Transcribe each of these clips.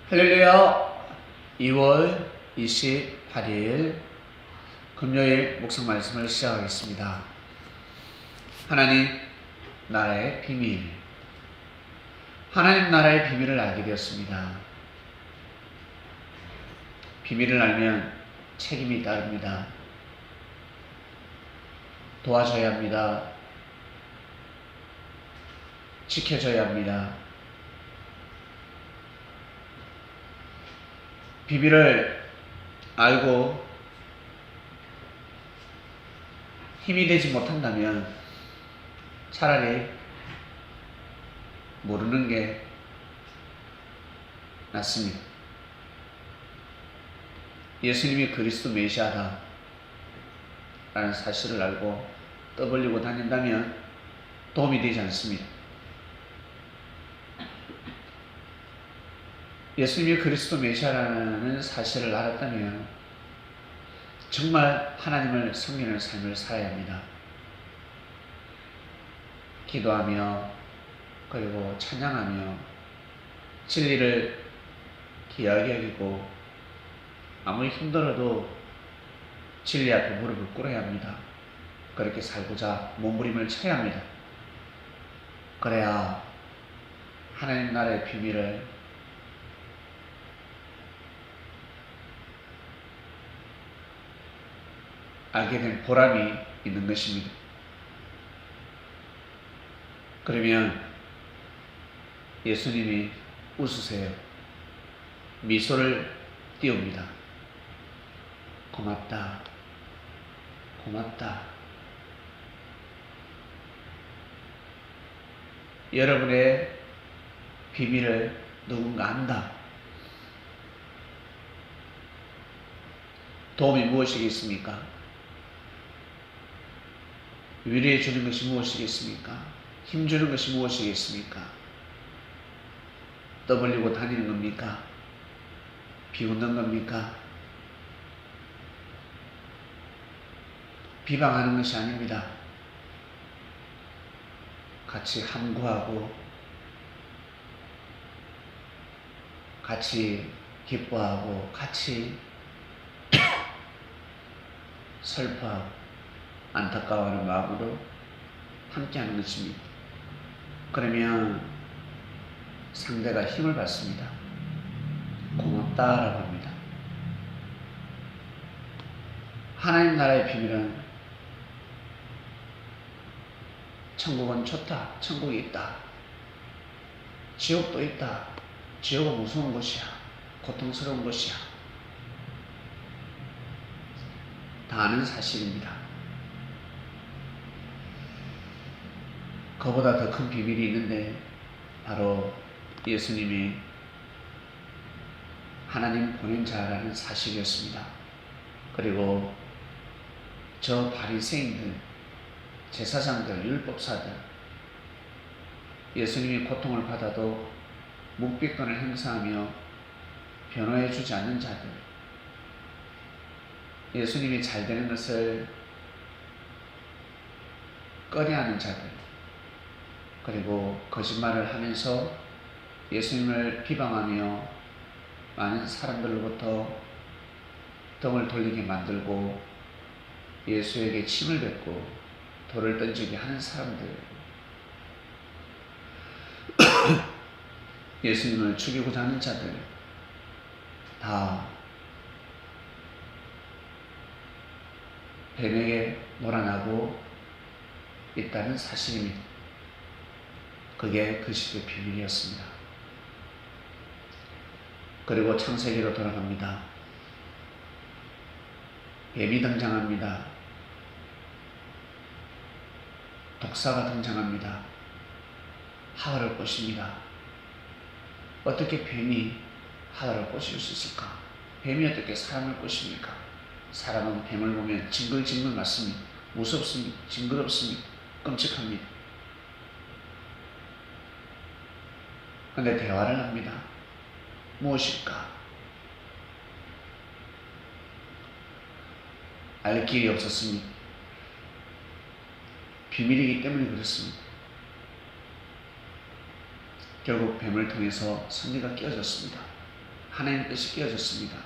할렐루야. 2월 28일 금요일 묵상 말씀을 시작하겠습니다. 하나님 나라의 비밀. 하나님 나라의 비밀을 알게 되었습니다. 비밀을 알면 책임이 따릅니다. 도와줘야 합니다. 지켜줘야 합니다. 비밀을 알고 힘이 되지 못한다면 차라리 모르는 게 낫습니다. 예수님이 그리스도 메시아다 라는 사실을 알고 떠벌리고 다닌다면 도움이 되지 않습니다. 예수님이 그리스도 메시아라는 사실을 알았다면 정말 하나님을 섬기는 삶을 살아야 합니다. 기도하며 그리고 찬양하며 진리를 귀하게 여기고 아무리 힘들어도 진리 앞에 무릎을 꿇어야 합니다. 그렇게 살고자 몸부림을 쳐야 합니다. 그래야 하나님 나라의 비밀을 알게 된 보람이 있는 것입니다. 그러면 예수님이 웃으세요. 미소를 띄웁니다. 고맙다. 고맙다. 여러분의 비밀을 누군가 안다. 도움이 무엇이겠습니까? 위로해 주는 것이 무엇이겠습니까? 힘주는 것이 무엇이겠습니까? 떠벌리고 다니는 겁니까? 비웃는 겁니까? 비방하는 것이 아닙니다. 같이 함구하고 같이 기뻐하고 같이 슬퍼하고 안타까워하는 마음으로 함께하는 것입니다. 그러면 상대가 힘을 받습니다. 고맙다라고 합니다. 하나님 나라의 비밀은 천국은 좋다. 천국이 있다. 지옥도 있다. 지옥은 무서운 곳이야. 고통스러운 곳이야. 다 아는 사실입니다. 그보다 더 큰 비밀이 있는데 바로 예수님이 하나님 보낸 자라는 사실이었습니다. 그리고 저 바리새인들, 제사장들, 율법사들, 예수님이 고통을 받아도 묵비권을 행사하며 변호해 주지 않는 자들, 예수님이 잘 되는 것을 꺼려하는 자들, 그리고 거짓말을 하면서 예수님을 비방하며 많은 사람들로부터 등을 돌리게 만들고 예수에게 침을 뱉고 돌을 던지게 하는 사람들, 예수님을 죽이고자 하는 자들, 다 뱀에게 몰아나고 있다는 사실입니다. 그게 그 시대의 비밀이었습니다. 그리고 창세기로 돌아갑니다. 뱀이 등장합니다. 독사가 등장합니다. 하와를 꼬십니다. 어떻게 뱀이 하와를 꼬실 수 있을까? 뱀이 어떻게 사람을 꼬십니까? 사람은 뱀을 보면 징글징글 맞습니다. 무섭습니다. 징그럽습니다. 끔찍합니다. 그런데 대화를 합니다. 무엇일까? 알 길이 없었습니다. 비밀이기 때문에 그렇습니다. 결국 뱀을 통해서 선지가 깨어졌습니다. 하나님 뜻이 깨어졌습니다.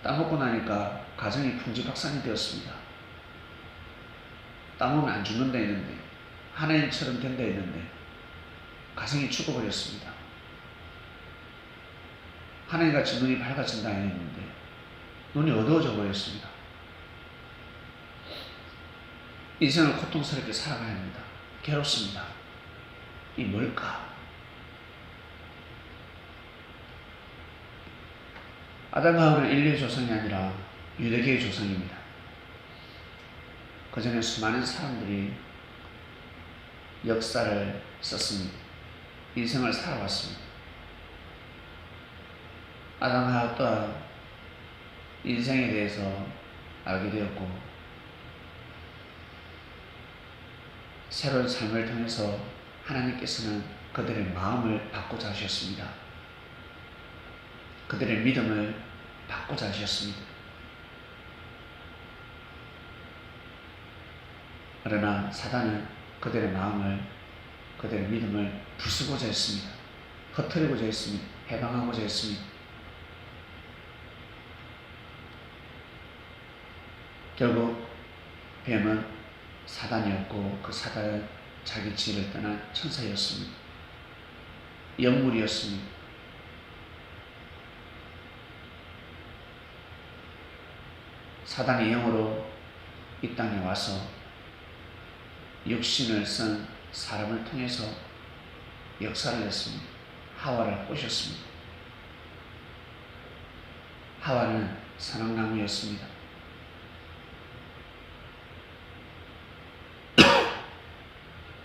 따먹고 나니까 가정이 풍지박산이 되었습니다. 따먹으면 안 죽는다 했는데, 하나님처럼 된다 했는데 가정이 죽어버렸습니다. 하나님같이 눈이 밝아진다 했는데 눈이 어두워져 버렸습니다. 인생을 고통스럽게 살아가야 합니다. 괴롭습니다. 이 뭘까? 아담과 하와는 인류의 조상이 아니라 유대계의 조상입니다. 그 전에 수많은 사람들이 역사를 썼습니다. 인생을 살아왔습니다. 아담과 하와 또한 인생에 대해서 알게 되었고, 새로운 삶을 통해서 하나님께서는 그들의 마음을 바꾸자 하셨습니다. 그들의 믿음을 바꾸자 하셨습니다. 그러나 사단은 그들의 마음을, 그들의 믿음을 부수고자 했습니다. 흩트리고자 했습니다. 해방하고자 했습니다. 결국 뱀은 사단이었고, 그 사단은 자기 지를 떠난 천사였습니다. 영물이었습니다. 사단이 영으로 이 땅에 와서 육신을 쓴 사람을 통해서 역사를 했습니다. 하와를 꼬셨습니다. 하와는 선악나무였습니다.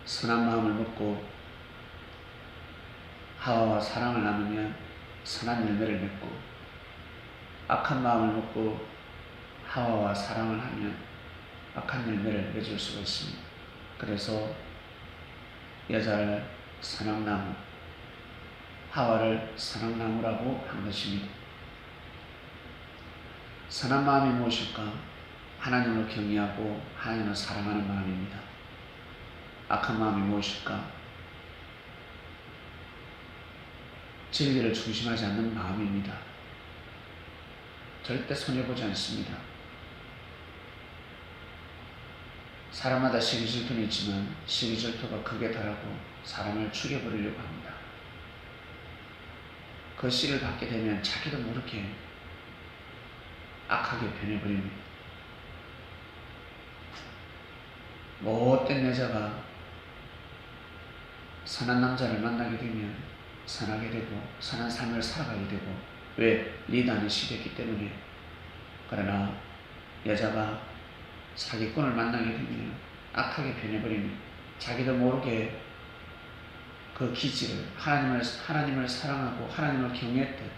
선한 마음을 먹고 하와와 사랑을 나누면 선한 열매를 맺고, 악한 마음을 먹고 하와와 사랑을 하면 악한 열매를 맺을 수가 있습니다. 그래서 여자를 선악나무, 하와를 선악나무라고 한 것입니다. 선한 마음이 무엇일까? 하나님을 경외하고 하나님을 사랑하는 마음입니다. 악한 마음이 무엇일까? 진리를 중심하지 않는 마음입니다. 절대 손해보지 않습니다. 사람마다 시기 질투는 있지만 시기 질투가 극에 달하고 사람을 죽여버리려고 합니다. 그 씨를 받게 되면 자기도 모르게 악하게 변해버립니다. 못된 여자가 선한 남자를 만나게 되면 선하게 되고 선한 삶을 살아가게 되고, 왜? 리더는 시대이기 때문에. 그러나 여자가 사기꾼을 만나게 되면 악하게 변해버립니다. 자기도 모르게 그 기질을, 하나님을 사랑하고 하나님을 경외했던,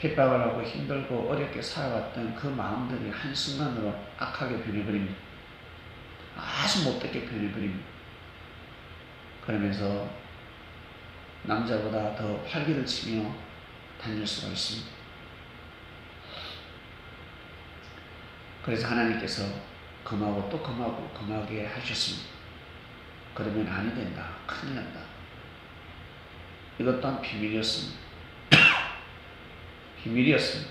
핍박을 하고 힘들고 어렵게 살아왔던 그 마음들이 한순간으로 악하게 변해버립니다. 아주 못되게 변해버립니다. 그러면서 남자보다 더 활기를 치며 다닐 수가 있습니다. 그래서 하나님께서 금하고 또 금하고 금하게 하셨습니다. 그러면 아니 된다. 큰일 난다. 이것 또한 비밀이었습니다. 비밀이었습니다.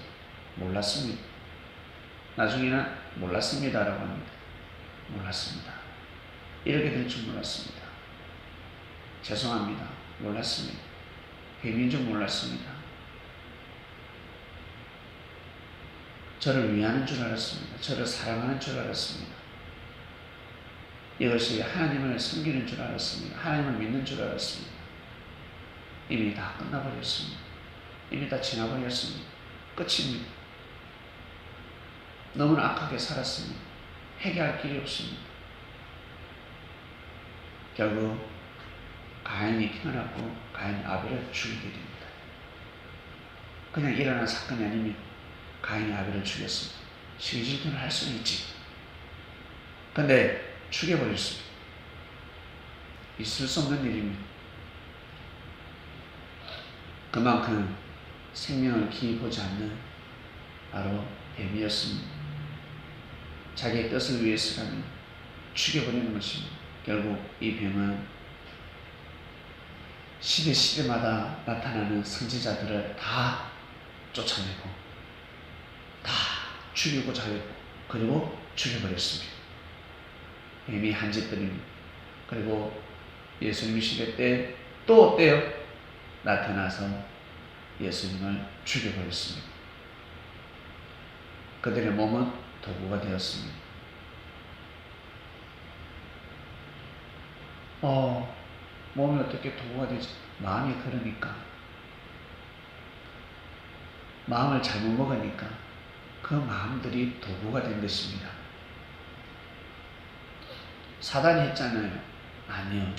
몰랐습니다. 나중에는 몰랐습니다라고 합니다. 몰랐습니다. 이렇게 될 줄 몰랐습니다. 죄송합니다. 몰랐습니다. 비밀인 줄 몰랐습니다. 저를 위하는 줄 알았습니다. 저를 사랑하는 줄 알았습니다. 이것이 하나님을 섬기는 줄 알았습니다. 하나님을 믿는 줄 알았습니다. 이미 다 끝나버렸습니다. 이미 다 지나버렸습니다. 끝입니다. 너무나 악하게 살았습니다. 회개할 길이 없습니다. 결국 가인이 태어났고 가인이 아벨을 죽이게 됩니다. 그냥 일어난 사건이 아닙니다. 가인이 아벨을 죽였습니다. 시기질투를 할 수는 있지. 근데 죽여버렸습니다. 있을 수 없는 일입니다. 그만큼 생명을 기이 보지 않는 바로 뱀이었습니다. 자기의 뜻을 위해서라면 죽여버리는 것입니다. 결국 이 뱀은 시대마다 나타나는 선지자들을 다 쫓아내고 다 죽이고자 했고 그리고 죽여버렸습니다. 이미 한 짓들입니다. 그리고 예수님 시대 때 또 어때요? 나타나서 예수님을 죽여버렸습니다. 그들의 몸은 도구가 되었습니다. 몸이 어떻게 도구가 되지? 마음이 그러니까. 마음을 잘못 먹으니까 그 마음들이 도구가 된 것입니다. 사단이 했잖아요. 아니요.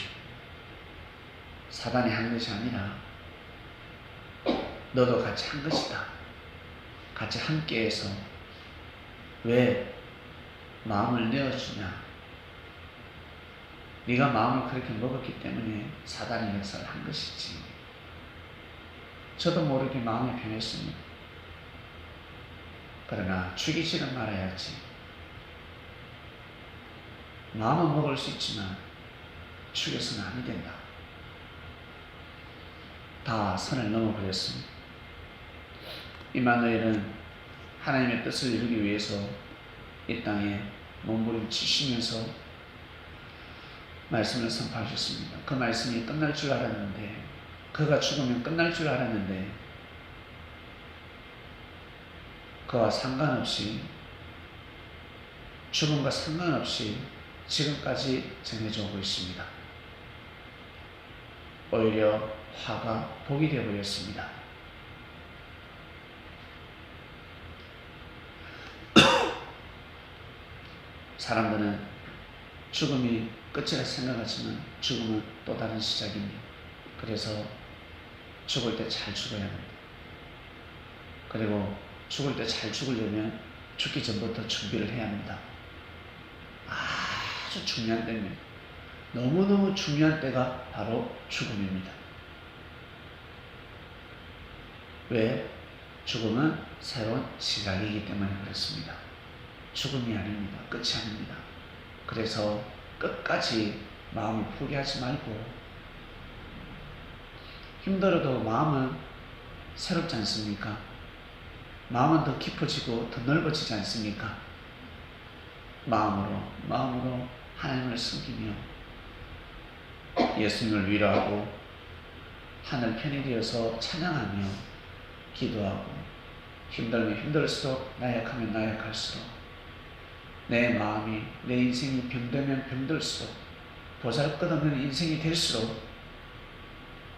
사단이 한 것이 아니라 너도 같이 한 것이다. 같이 함께해서 왜 마음을 내어주냐? 네가 마음을 그렇게 먹었기 때문에 사단이 역사를 한 것이지. 저도 모르게 마음이 변했습니다. 그러나 죽이지는 말아야지. 마음은 먹을 수 있지만 죽여서는 아니 된다. 다 선을 넘어버렸습니다. 임마누엘은 하나님의 뜻을 이루기 위해서 이 땅에 몸부림치시면서 말씀을 선포하셨습니다. 그 말씀이 끝날 줄 알았는데, 그가 죽으면 끝날 줄 알았는데, 그와 상관없이, 죽음과 상관없이 지금까지 전해져 오고 있습니다. 오히려 화가 복이 되어버렸습니다. 사람들은 죽음이 끝이라 생각하지만 죽음은 또 다른 시작입니다. 그래서 죽을 때 잘 죽어야 합니다. 그리고 죽을 때 잘 죽으려면 죽기 전부터 준비를 해야 합니다. 아주 중요한 때입니다. 너무너무 중요한 때가 바로 죽음입니다. 왜? 죽음은 새로운 시작이기 때문에 그렇습니다. 죽음이 아닙니다. 끝이 아닙니다. 그래서 끝까지 마음을 포기하지 말고, 힘들어도 마음은 새롭지 않습니까? 마음은 더 깊어지고 더 넓어지지 않습니까? 마음으로 하나님을 섬기며 예수님을 위로하고 하늘 편이 되어서 찬양하며 기도하고, 힘들면 힘들수록 나약하면 나약할수록 내 마음이, 내 인생이 병들면 병들수록, 보잘것없는 인생이 될수록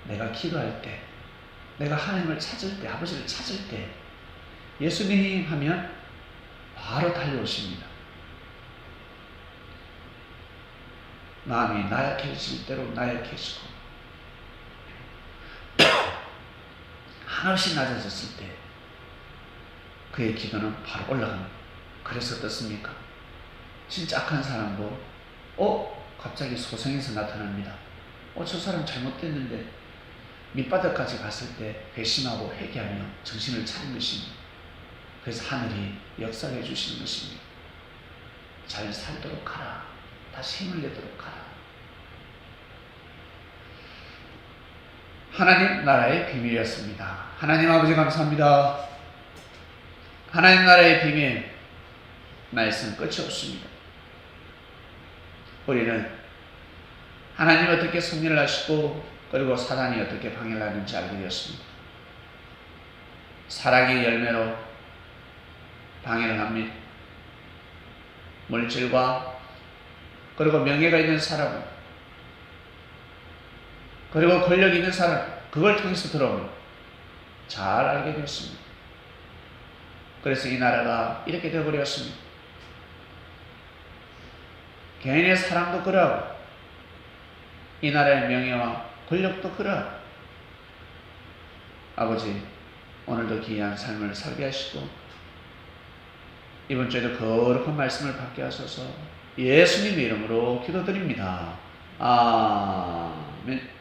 내가 기도할 때, 내가 하나님을 찾을 때, 아버지를 찾을 때 예수님 하면 바로 달려오십니다. 마음이 나약해질 대로 나약해지고 한없이 낮아졌을 때 그의 기도는 바로 올라갑니다. 그래서 어떻습니까? 진짜 악한 사람도 갑자기 소생에서 나타납니다. 저 사람 잘못됐는데, 밑바닥까지 갔을 때 배심하고 회개하며 정신을 차린 것입니다. 그래서 하늘이 역사해 주시는 것입니다. 잘 살도록 하라. 다시 힘을 내도록 하라. 하나님 나라의 비밀이었습니다. 하나님 아버지 감사합니다. 하나님 나라의 비밀 말씀 끝이 없습니다. 우리는 하나님이 어떻게 승리를 하시고 그리고 사단이 어떻게 방해를 하는지 알게 되었습니다. 사랑의 열매로 방해를 합니다. 물질과 그리고 명예가 있는 사람, 그리고 권력이 있는 사람, 그걸 통해서 들어옵니다. 잘 알게 되었습니다. 그래서 이 나라가 이렇게 되어버렸습니다. 개인의 사랑도 그러하고 이 나라의 명예와 권력도 그러하고, 아버지 오늘도 귀한 삶을 살게 하시고 이번 주에도 거룩한 말씀을 받게 하소서. 예수님의 이름으로 기도드립니다. 아멘.